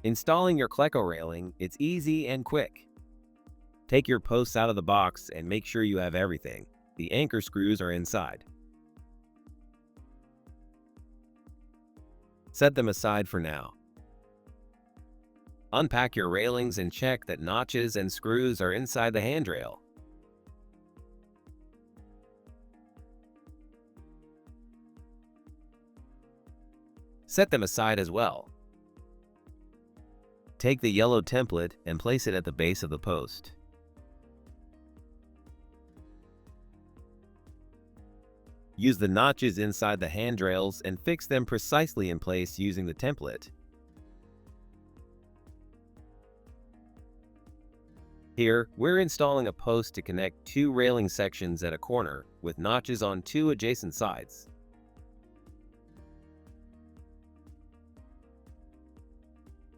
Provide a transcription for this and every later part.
Installing your Kléco railing, it's easy and quick. Take your posts out of the box and make sure you have everything. The anchor screws are inside. Set them aside for now. Unpack your railings and check that notches and screws are inside the handrail. Set them aside as well. Take the yellow template and place it at the base of the post. Use the notches inside the handrails and fix them precisely in place using the template. Here, we're installing a post to connect two railing sections at a corner with notches on two adjacent sides.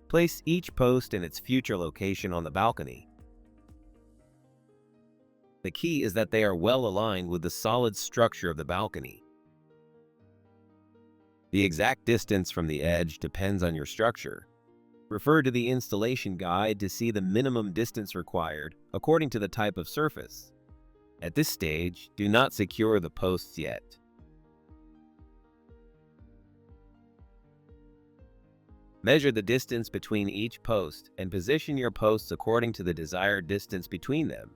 Place each post in its future location on the balcony. The key is that they are well aligned with the solid structure of the balcony. The exact distance from the edge depends on your structure. Refer to the installation guide to see the minimum distance required according to the type of surface. At this stage, do not secure the posts yet. Measure the distance between each post and position your posts according to the desired distance between them.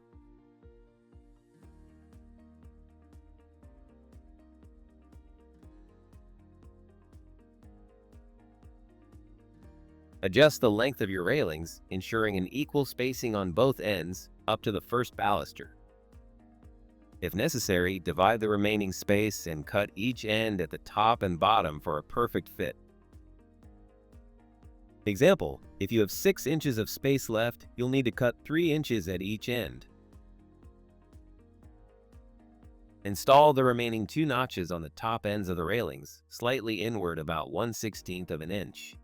Adjust the length of your railings, ensuring an equal spacing on both ends up to the first baluster. If necessary, divide the remaining space and cut each end at the top and bottom for a perfect fit. Example, if you have 6 inches of space left, you'll need to cut 3 inches at each end. Install the remaining 2 notches on the top ends of the railings, slightly inward about 1/16 of an inch.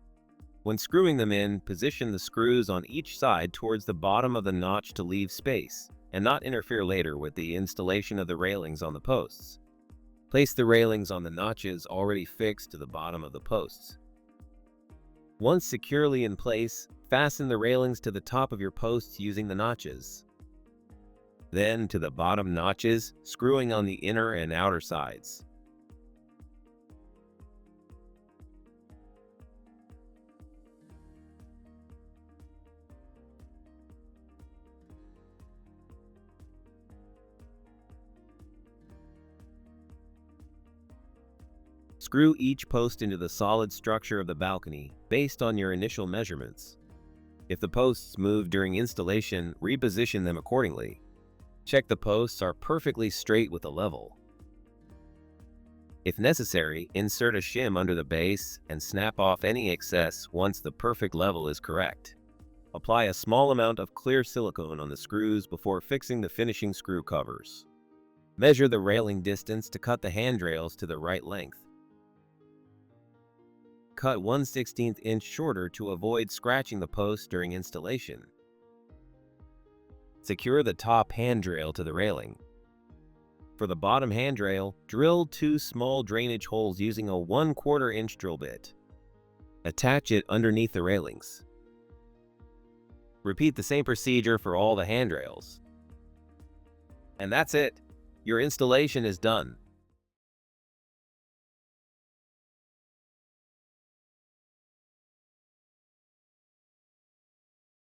When screwing them in, position the screws on each side towards the bottom of the notch to leave space, and not interfere later with the installation of the railings on the posts. Place the railings on the notches already fixed to the bottom of the posts. Once securely in place, fasten the railings to the top of your posts using the notches. Then to the bottom notches, screwing on the inner and outer sides. Screw each post into the solid structure of the balcony based on your initial measurements. If the posts move during installation, reposition them accordingly. Check the posts are perfectly straight with the level. If necessary, insert a shim under the base and snap off any excess once the perfect level is correct. Apply a small amount of clear silicone on the screws before fixing the finishing screw covers. Measure the railing distance to cut the handrails to the right length. Cut 1/16 inch shorter to avoid scratching the post during installation. Secure the top handrail to the railing. For the bottom handrail, drill 2 small drainage holes using a 1/4 inch drill bit. Attach it underneath the railings. Repeat the same procedure for all the handrails. And that's it. Your installation is done.